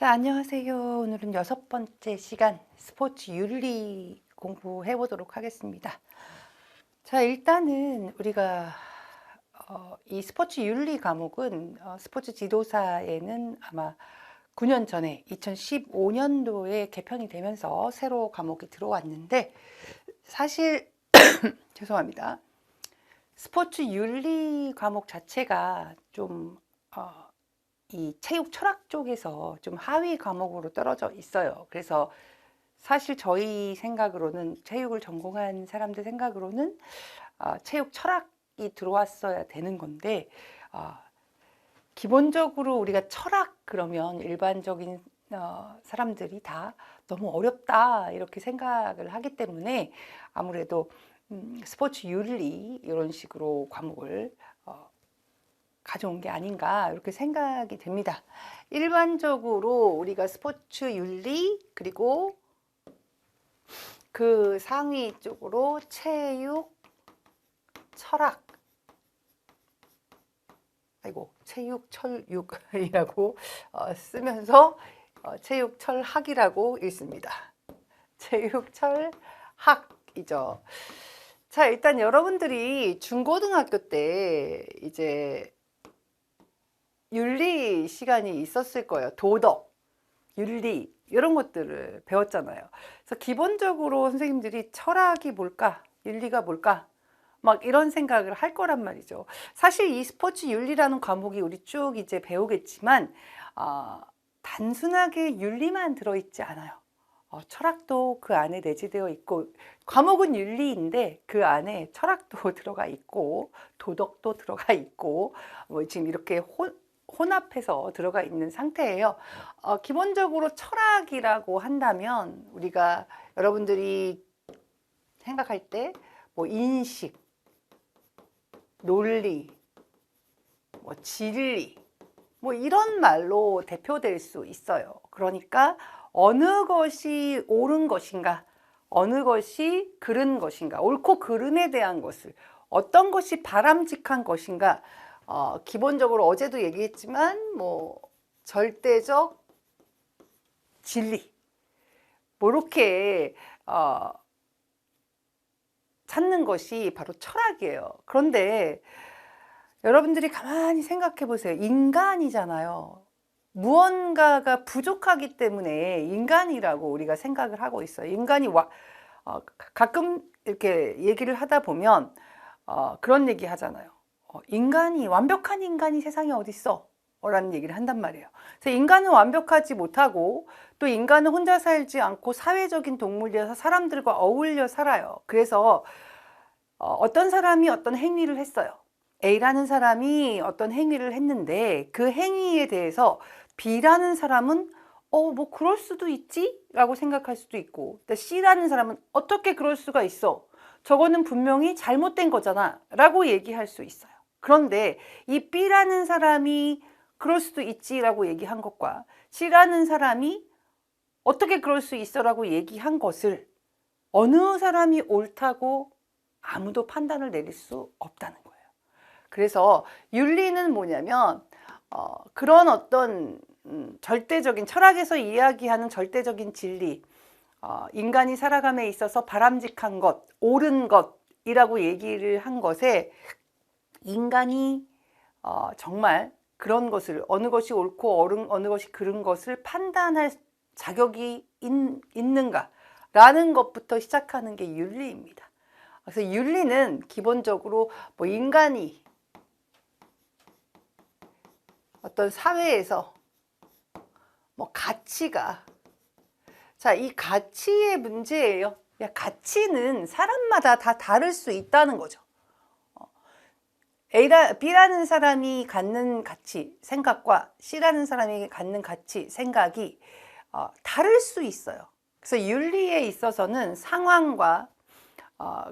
자, 안녕하세요. 오늘은 6번째 시간 스포츠 윤리 공부해 보도록 하겠습니다. 자, 일단은 우리가 이 스포츠 윤리 과목은 스포츠 지도사에는 아마 9년 전에 2015년도에 개편이 되면서 새로 과목이 들어왔는데, 사실 죄송합니다. 스포츠 윤리 과목 자체가 좀 이 체육 철학 쪽에서 좀 하위 과목으로 떨어져 있어요. 그래서 사실 저희 생각으로는, 체육을 전공한 사람들 생각으로는 체육 철학이 들어왔어야 되는 건데, 기본적으로 우리가 철학 그러면 일반적인 사람들이 다 너무 어렵다 이렇게 생각을 하기 때문에 아무래도 스포츠 윤리 이런 식으로 과목을 가져온 게 아닌가 이렇게 생각이 됩니다. 일반적으로 우리가 스포츠 윤리 그리고 그 상위 쪽으로 체육 철학, 체육 철육이라고 쓰면서 체육 철학이라고 읽습니다. 체육 철학이죠. 자, 일단 여러분들이 중고등학교 때 이제 윤리 시간이 있었을 거예요. 도덕, 윤리 이런 것들을 배웠잖아요. 그래서 기본적으로 선생님들이 철학이 뭘까? 윤리가 뭘까? 막 이런 생각을 할 거란 말이죠. 사실 이 스포츠 윤리라는 과목이 우리 쭉 이제 배우겠지만 단순하게 윤리만 들어있지 않아요. 철학도 그 안에 내재되어 있고, 과목은 윤리인데 그 안에 철학도 들어가 있고 도덕도 들어가 있고 지금 이렇게 혼합해서 들어가 있는 상태예요. 기본적으로 철학이라고 한다면 우리가 여러분들이 생각할 때 뭐 인식, 논리, 뭐 진리, 뭐 이런 말로 대표될 수 있어요. 그러니까 어느 것이 옳은 것인가, 어느 것이 그른 것인가, 옳고 그름에 대한 것을, 어떤 것이 바람직한 것인가, 기본적으로 어제도 얘기했지만 뭐 절대적 진리, 뭐 이렇게 찾는 것이 바로 철학이에요. 그런데 여러분들이 가만히 생각해 보세요. 인간이잖아요. 무언가가 부족하기 때문에 인간이라고 우리가 생각을 하고 있어요. 인간이 가끔 이렇게 얘기를 하다 보면 그런 얘기 하잖아요. 완벽한 인간이 세상에 어디 있어? 라는 얘기를 한단 말이에요. 그래서 인간은 완벽하지 못하고 또 인간은 혼자 살지 않고 사회적인 동물이어서 사람들과 어울려 살아요. 그래서 어떤 사람이 어떤 행위를 했어요. A라는 사람이 어떤 행위를 했는데 그 행위에 대해서 B라는 사람은 뭐 그럴 수도 있지? 라고 생각할 수도 있고, C라는 사람은 어떻게 그럴 수가 있어? 저거는 분명히 잘못된 거잖아 라고 얘기할 수 있어요. 그런데 이 B라는 사람이 그럴 수도 있지 라고 얘기한 것과 C라는 사람이 어떻게 그럴 수 있어 라고 얘기한 것을 어느 사람이 옳다고 아무도 판단을 내릴 수 없다는 거예요. 그래서 윤리는 뭐냐면 그런 어떤 절대적인, 철학에서 이야기하는 절대적인 진리, 인간이 살아감에 있어서 바람직한 것, 옳은 것이라고 얘기를 한 것에 인간이 정말 그런 것을, 어느 것이 옳고 어느 것이 그른 것을 판단할 자격이 있는가 라는 것부터 시작하는 게 윤리입니다. 그래서 윤리는 기본적으로 뭐 인간이 어떤 사회에서 뭐 가치가, 자, 이 가치의 문제예요. 가치는 사람마다 다 다를 수 있다는 거죠. B라는 사람이 갖는 가치, 생각과 C라는 사람이 갖는 가치, 생각이 다를 수 있어요. 그래서 윤리에 있어서는 상황과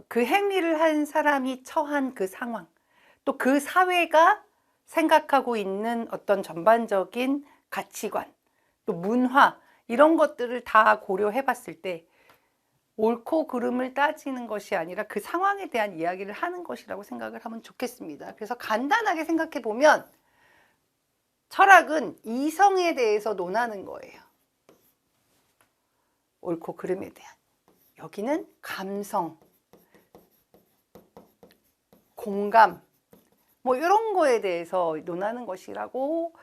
그 행위를 한 사람이 처한 그 상황, 또 그 사회가 생각하고 있는 어떤 전반적인 가치관, 또 문화, 이런 것들을 다 고려해 봤을 때 옳고 그름을 따지는 것이 아니라 그 상황에 대한 이야기를 하는 것이라고 생각을 하면 좋겠습니다. 그래서 간단하게 생각해 보면 철학은 이성에 대해서 논하는 거예요. 옳고 그름에 대한. 여기는 감성, 공감, 뭐 이런 거에 대해서 논하는 것이라고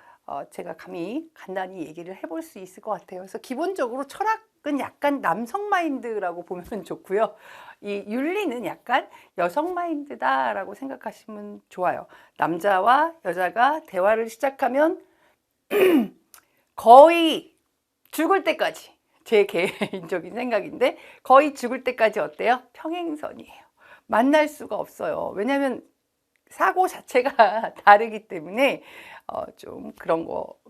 제가 감히 간단히 얘기를 해볼 수 있을 것 같아요. 그래서 기본적으로 철학은 약간 남성 마인드라고 보면 좋고요. 이 윤리는 약간 여성 마인드다라고 생각하시면 좋아요. 남자와 여자가 대화를 시작하면 거의 죽을 때까지, 제 개인적인 생각인데 거의 죽을 때까지 어때요? 평행선이에요. 만날 수가 없어요. 왜냐하면 사고 자체가 다르기 때문에 좀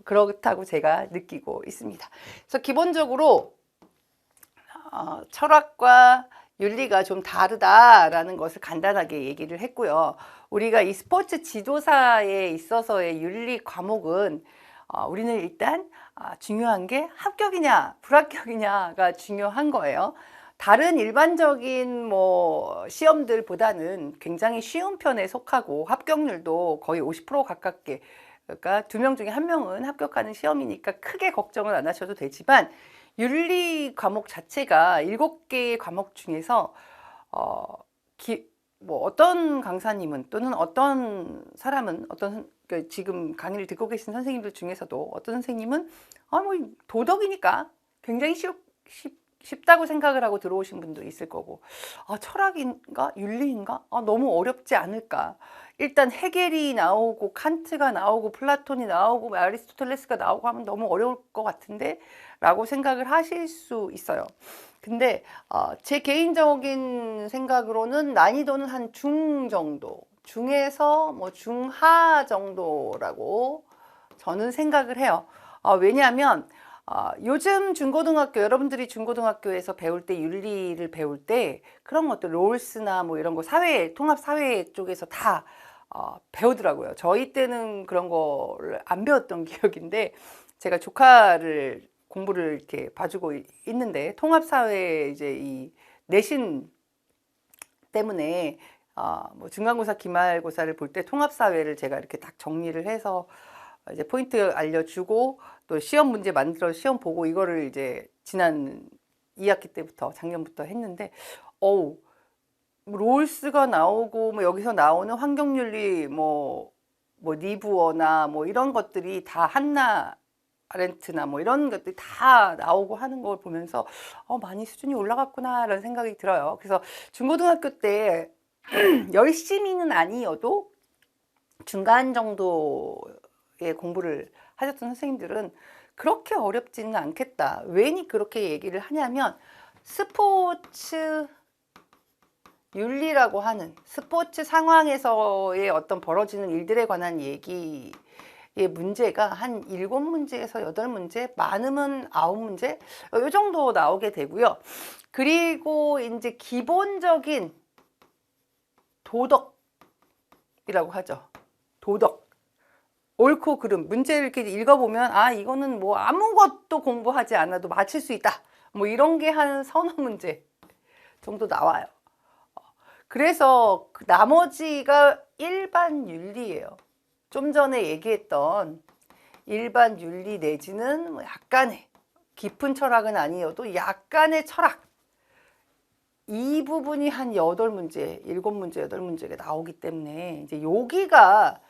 그렇다고 제가 느끼고 있습니다. 그래서 기본적으로 철학과 윤리가 좀 다르다라는 것을 간단하게 얘기를 했고요. 우리가 이 스포츠 지도사에 있어서의 윤리 과목은 우리는 일단 중요한 게 합격이냐 불합격이냐가 중요한 거예요. 다른 일반적인 뭐 시험들보다는 굉장히 쉬운 편에 속하고 합격률도 거의 50% 가깝게, 그러니까 2명 중에 1명은 합격하는 시험이니까 크게 걱정을 안 하셔도 되지만 윤리 과목 자체가 7개의 과목 중에서 뭐 어떤 강사님은 또는 어떤 사람은 그러니까 지금 강의를 듣고 계신 선생님들 중에서도 어떤 선생님은 뭐 도덕이니까 굉장히 쉽다고 생각을 하고 들어오신 분도 있을 거고, 철학인가 윤리인가 너무 어렵지 않을까. 일단 헤겔이 나오고 칸트가 나오고 플라톤이 나오고 아리스토텔레스가 나오고 하면 너무 어려울 것 같은데 라고 생각을 하실 수 있어요. 근데 제 개인적인 생각으로는 난이도는 한 중 정도, 중에서 뭐 중하 정도라고 저는 생각을 해요. 왜냐하면 요즘 중고등학교, 여러분들이 중고등학교에서 배울 때 윤리를 배울 때 그런 것들 롤스나 뭐 이런 거 사회, 통합사회 쪽에서 다 배우더라고요. 저희 때는 그런 거를 안 배웠던 기억인데 제가 조카를 공부를 이렇게 봐주고 있는데 통합사회 이제 이 내신 때문에 뭐 중간고사, 기말고사를 볼 때 통합사회를 제가 이렇게 딱 정리를 해서 이제 포인트 알려주고 또 시험 문제 만들어 시험 보고 이거를 이제 지난 2학기 때부터 작년부터 했는데 롤스가 나오고 뭐 여기서 나오는 환경윤리 뭐 니부어나 뭐 이런 것들이 다 한나 아렌트나 뭐 이런 것들이 다 나오고 하는 걸 보면서 많이 수준이 올라갔구나 라는 생각이 들어요. 그래서 중고등학교 때 열심히는 아니어도 중간 정도의 공부를 하셨던 선생님들은 그렇게 어렵지는 않겠다. 왠지 그렇게 얘기를 하냐면 스포츠 윤리라고 하는 스포츠 상황에서의 어떤 벌어지는 일들에 관한 얘기의 문제가 한 7문제에서 8문제, 많으면 9문제 이 정도 나오게 되고요. 그리고 이제 기본적인 도덕이라고 하죠. 도덕. 옳고 그름. 문제를 이렇게 읽어보면 이거는 뭐 아무것도 공부하지 않아도 맞힐 수 있다. 뭐 이런 게 한 서너 문제 정도 나와요. 그래서 나머지가 일반 윤리예요. 좀 전에 얘기했던 일반 윤리 내지는 뭐 약간의 깊은 철학은 아니어도 약간의 철학, 이 부분이 한 8문제, 7문제, 8문제가 나오기 때문에 이제 여기가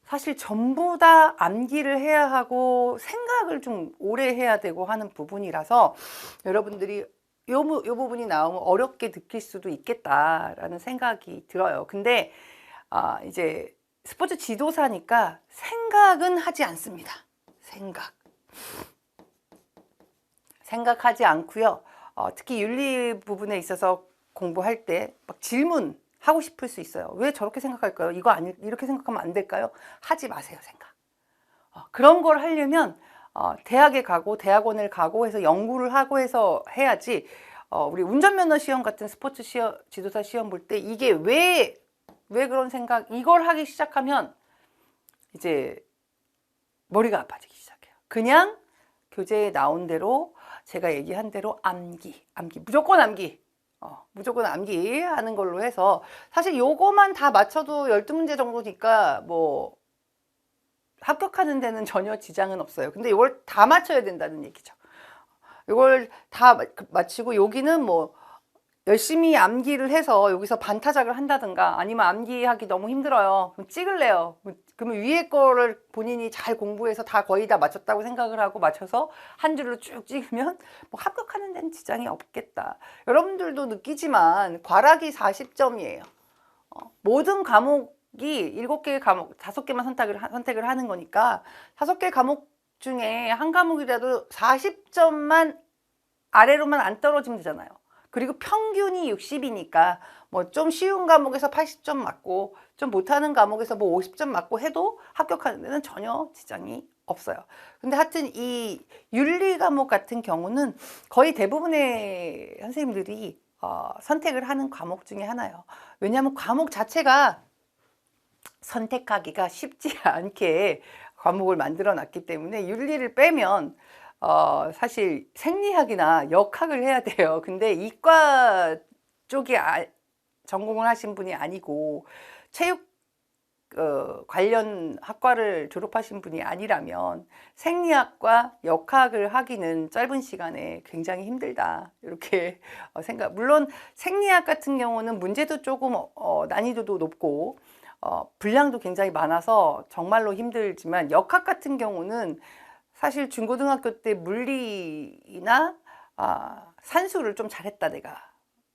사실 전부 다 암기를 해야 하고 생각을 좀 오래 해야 되고 하는 부분이라서 여러분들이 요 부분이 나오면 어렵게 느낄 수도 있겠다라는 생각이 들어요. 근데 이제 스포츠 지도사니까 생각은 하지 않습니다. 생각하지 않고요. 특히 윤리 부분에 있어서 공부할 때 막 질문하고 싶을 수 있어요. 왜 저렇게 생각할까요? 이렇게 생각하면 안 될까요? 하지 마세요, 생각. 그런 걸 하려면 대학에 가고 대학원을 가고 해서 연구를 하고 해서 해야지. 우리 운전면허 시험 같은 스포츠 시험, 지도사 시험 볼 때 이게 왜 그런 생각, 이걸 하기 시작하면 이제 머리가 아파지기 시작해요. 그냥 교재에 나온 대로 제가 얘기한 대로 암기, 무조건 암기. 무조건 암기하는 걸로 해서 사실 요거만 다 맞춰도 12문제 정도니까 뭐 합격하는 데는 전혀 지장은 없어요. 근데 이걸 다 맞춰야 된다는 얘기죠. 이걸 다 마치고 여기는 뭐 열심히 암기를 해서 여기서 반타작을 한다든가 아니면 암기하기 너무 힘들어요. 그럼 찍을래요. 그러면 위에 거를 본인이 잘 공부해서 다 거의 다 맞췄다고 생각을 하고 맞춰서 한 줄로 쭉 찍으면 뭐 합격하는 데는 지장이 없겠다. 여러분들도 느끼지만 과락이 40점이에요. 모든 과목이 7개의 과목, 5개만 선택을 하는 거니까 5개 과목 중에 한 과목이라도 40점만 아래로만 안 떨어지면 되잖아요. 그리고 평균이 60이니까 뭐 좀 쉬운 과목에서 80점 맞고 좀 못하는 과목에서 뭐 50점 맞고 해도 합격하는 데는 전혀 지장이 없어요. 근데 하여튼 이 윤리 과목 같은 경우는 거의 대부분의 선생님들이 선택을 하는 과목 중에 하나예요. 왜냐하면 과목 자체가 선택하기가 쉽지 않게 과목을 만들어 놨기 때문에 윤리를 빼면 사실 생리학이나 역학을 해야 돼요. 근데 이과 쪽에 전공을 하신 분이 아니고 체육 관련 학과를 졸업하신 분이 아니라면 생리학과 역학을 하기는 짧은 시간에 굉장히 힘들다 이렇게 생각. 물론 생리학 같은 경우는 문제도 조금 난이도도 높고 분량도 굉장히 많아서 정말로 힘들지만 역학 같은 경우는 사실 중고등학교 때 물리나 산수를 좀 잘했다 내가.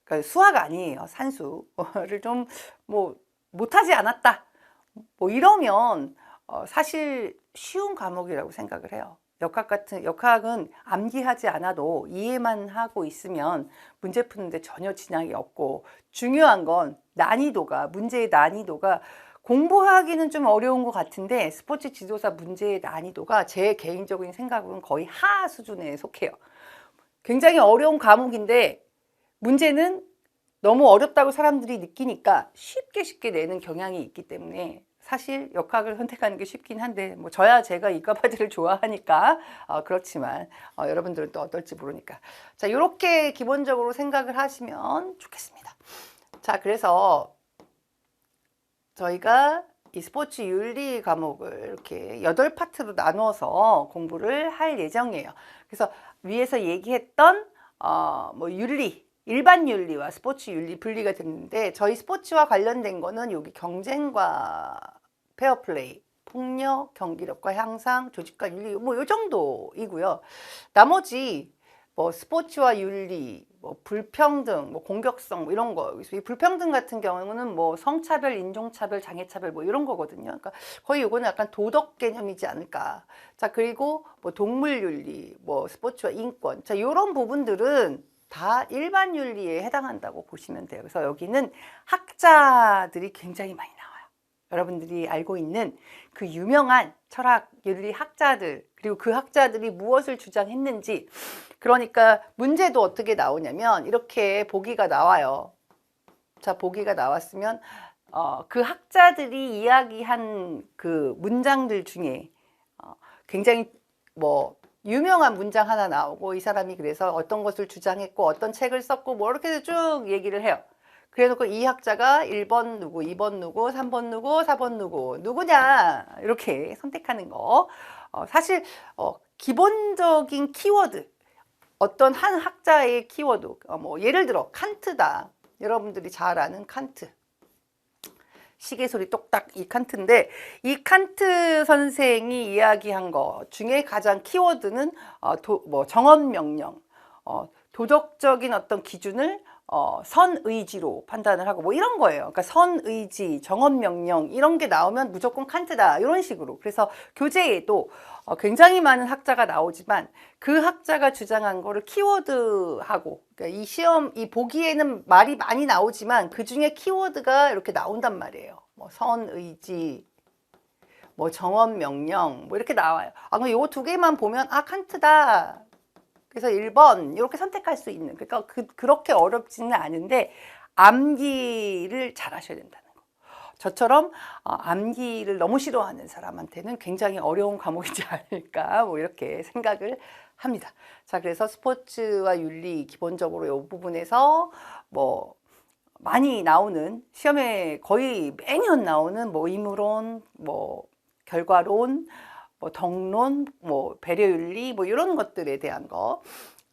그러니까 수학 아니에요. 산수를 좀 뭐 못하지 않았다. 뭐 이러면 사실 쉬운 과목이라고 생각을 해요. 역학은 암기하지 않아도 이해만 하고 있으면 문제 푸는데 전혀 지장이 없고 중요한 건 문제의 난이도가 공부하기는 좀 어려운 것 같은데 스포츠 지도사 문제의 난이도가 제 개인적인 생각으로는 거의 하 수준에 속해요. 굉장히 어려운 과목인데 문제는 너무 어렵다고 사람들이 느끼니까 쉽게 내는 경향이 있기 때문에 사실 역학을 선택하는 게 쉽긴 한데 뭐 저야 제가 이과파들을 좋아하니까 그렇지만 여러분들은 또 어떨지 모르니까 자 이렇게 기본적으로 생각을 하시면 좋겠습니다. 자 그래서 저희가 이 스포츠 윤리 과목을 이렇게 8파트로 나누어서 공부를 할 예정이에요. 그래서 위에서 얘기했던 뭐 윤리, 일반 윤리와 스포츠 윤리 분리가 됐는데 저희 스포츠와 관련된 거는 여기 경쟁과 페어플레이, 폭력, 경기력과 향상, 조직과 윤리 뭐 요 정도이고요. 나머지 뭐 스포츠와 윤리, 뭐 불평등, 뭐 공격성 뭐 이런 거. 이 불평등 같은 경우는 뭐 성차별, 인종차별, 장애차별 뭐 이런 거거든요. 그러니까 거의 이거는 약간 도덕 개념이지 않을까. 자 그리고 뭐 동물 윤리, 뭐 스포츠와 인권. 자 이런 부분들은 다 일반 윤리에 해당한다고 보시면 돼요. 그래서 여기는 학자들이 굉장히 많이 나와요. 여러분들이 알고 있는 그 유명한 철학 윤리 학자들 그리고 그 학자들이 무엇을 주장했는지 그러니까 문제도 어떻게 나오냐면 이렇게 보기가 나와요. 자 보기가 나왔으면 그 학자들이 이야기한 그 문장들 중에 굉장히 뭐 유명한 문장 하나 나오고 이 사람이 그래서 어떤 것을 주장했고 어떤 책을 썼고 뭐 이렇게 쭉 얘기를 해요. 그래놓고 이 학자가 1번 누구, 2번 누구, 3번 누구, 4번 누구, 누구냐 이렇게 선택하는 거. 사실 기본적인 키워드 어떤 한 학자의 키워드 뭐 예를 들어 칸트다. 여러분들이 잘 아는 칸트. 시계 소리 똑딱 이 칸트인데 이 칸트 선생이 이야기한 것 중에 가장 키워드는 뭐 정언명령, 도덕적인 어떤 기준을 선의지로 판단을 하고 뭐 이런 거예요. 그러니까 선의지, 정언명령 이런 게 나오면 무조건 칸트다 이런 식으로. 그래서 교재에도 굉장히 많은 학자가 나오지만 그 학자가 주장한 거를 키워드하고 그러니까 이 보기에는 말이 많이 나오지만 그 중에 키워드가 이렇게 나온단 말이에요. 뭐 선의지, 뭐 정언명령 뭐 이렇게 나와요. 그럼 요거 두 개만 보면 칸트다. 그래서 1번 이렇게 선택할 수 있는 그러니까 그렇게 어렵지는 않은데 암기를 잘 하셔야 된다는 거. 저처럼 암기를 너무 싫어하는 사람한테는 굉장히 어려운 과목이지 않을까 뭐 이렇게 생각을 합니다. 자 그래서 스포츠와 윤리 기본적으로 이 부분에서 뭐 많이 나오는 시험에 거의 매년 나오는 뭐 의무론 뭐 결과론, 뭐 덕론, 뭐 배려윤리, 뭐 이런 것들에 대한 거,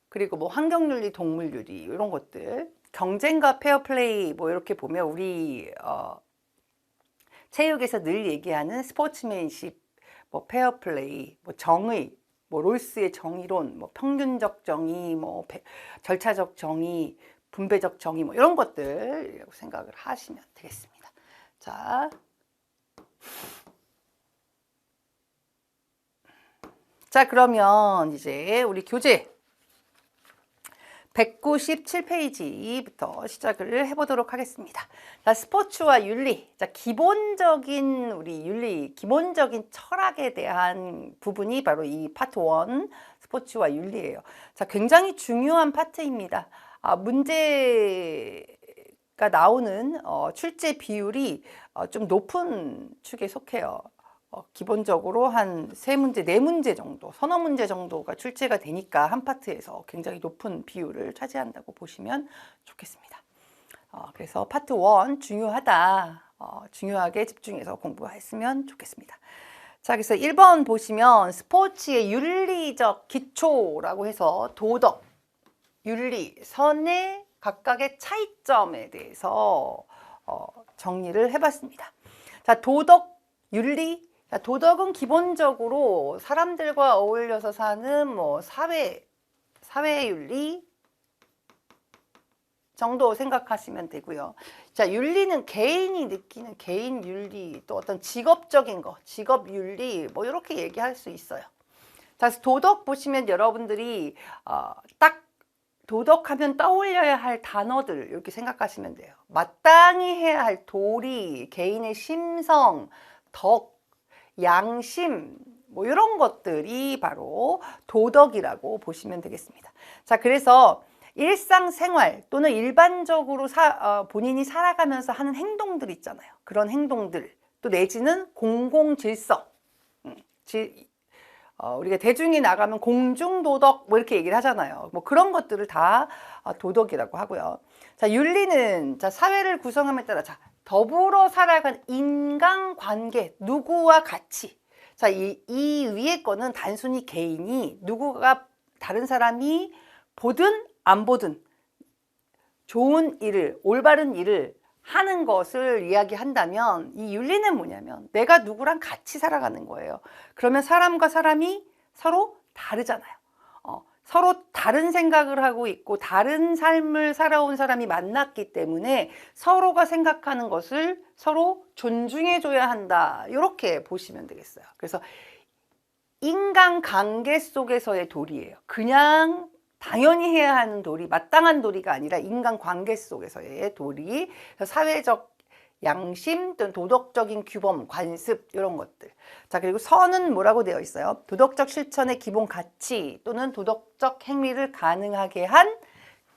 그리고 뭐 환경윤리, 동물윤리 이런 것들, 경쟁과 페어플레이 뭐 이렇게 보면 우리 체육에서 늘 얘기하는 스포츠맨십, 뭐 페어플레이, 뭐 정의, 뭐 롤스의 정의론, 뭐 평균적 정의, 뭐 절차적 정의, 분배적 정의 뭐 이런 것들이라고 생각을 하시면 되겠습니다. 자, 그러면 이제 우리 교재 197페이지부터 시작을 해보도록 하겠습니다. 자, 스포츠와 윤리. 자, 기본적인 우리 윤리, 기본적인 철학에 대한 부분이 바로 이 파트 1 스포츠와 윤리예요. 자, 굉장히 중요한 파트입니다. 문제가 나오는 출제 비율이 좀 높은 축에 속해요. 기본적으로 한 3문제, 4문제 정도, 서너 문제 정도가 출제가 되니까 한 파트에서 굉장히 높은 비율을 차지한다고 보시면 좋겠습니다. 그래서 파트 1 중요하다. 중요하게 집중해서 공부했으면 좋겠습니다. 자, 그래서 1번 보시면 스포츠의 윤리적 기초라고 해서 도덕, 윤리, 선의 각각의 차이점에 대해서 정리를 해봤습니다. 자, 도덕, 윤리. 도덕은 기본적으로 사람들과 어울려서 사는 뭐 사회윤리 정도 생각하시면 되고요. 자, 윤리는 개인이 느끼는 개인 윤리, 또 어떤 직업적인 거, 직업 윤리 뭐 이렇게 얘기할 수 있어요. 자, 도덕 보시면 여러분들이 딱 도덕하면 떠올려야 할 단어들 이렇게 생각하시면 돼요. 마땅히 해야 할 도리, 개인의 심성, 덕, 양심 뭐 이런 것들이 바로 도덕이라고 보시면 되겠습니다. 자, 그래서 일상생활 또는 일반적으로 본인이 살아가면서 하는 행동들 있잖아요. 그런 행동들, 또 내지는 공공질서, 우리가 대중이 나가면 공중도덕 뭐 이렇게 얘기를 하잖아요. 뭐 그런 것들을 다 도덕이라고 하고요. 자, 윤리는 자, 사회를 구성함에 따라 자, 더불어 살아가는 인간관계, 누구와 같이. 자, 이 위에 거는 단순히 개인이 누구가 다른 사람이 보든 안 보든 좋은 일을, 올바른 일을 하는 것을 이야기한다면 이 윤리는 뭐냐면 내가 누구랑 같이 살아가는 거예요. 그러면 사람과 사람이 서로 다르잖아요. 서로 다른 생각을 하고 있고 다른 삶을 살아온 사람이 만났기 때문에 서로가 생각하는 것을 서로 존중해 줘야 한다. 이렇게 보시면 되겠어요. 그래서 인간관계 속에서의 도리예요. 그냥 당연히 해야 하는 도리, 마땅한 도리가 아니라 인간관계 속에서의 도리, 사회적 양심 또는 도덕적인 규범, 관습 이런 것들. 자, 그리고 선은 뭐라고 되어 있어요? 도덕적 실천의 기본 가치 또는 도덕적 행위를 가능하게 한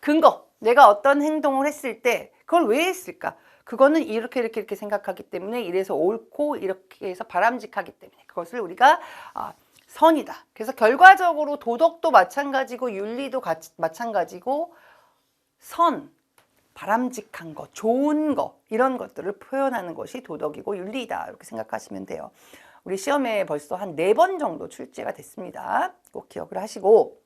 근거. 내가 어떤 행동을 했을 때 그걸 왜 했을까? 그거는 이렇게 생각하기 때문에 이래서 옳고 이렇게 해서 바람직하기 때문에 그것을 우리가 선이다. 그래서 결과적으로 도덕도 마찬가지고 윤리도 마찬가지고 선, 바람직한 거, 좋은 거 이런 것들을 표현하는 것이 도덕이고 윤리다 이렇게 생각하시면 돼요. 우리 시험에 벌써 한 4번 정도 출제가 됐습니다. 꼭 기억을 하시고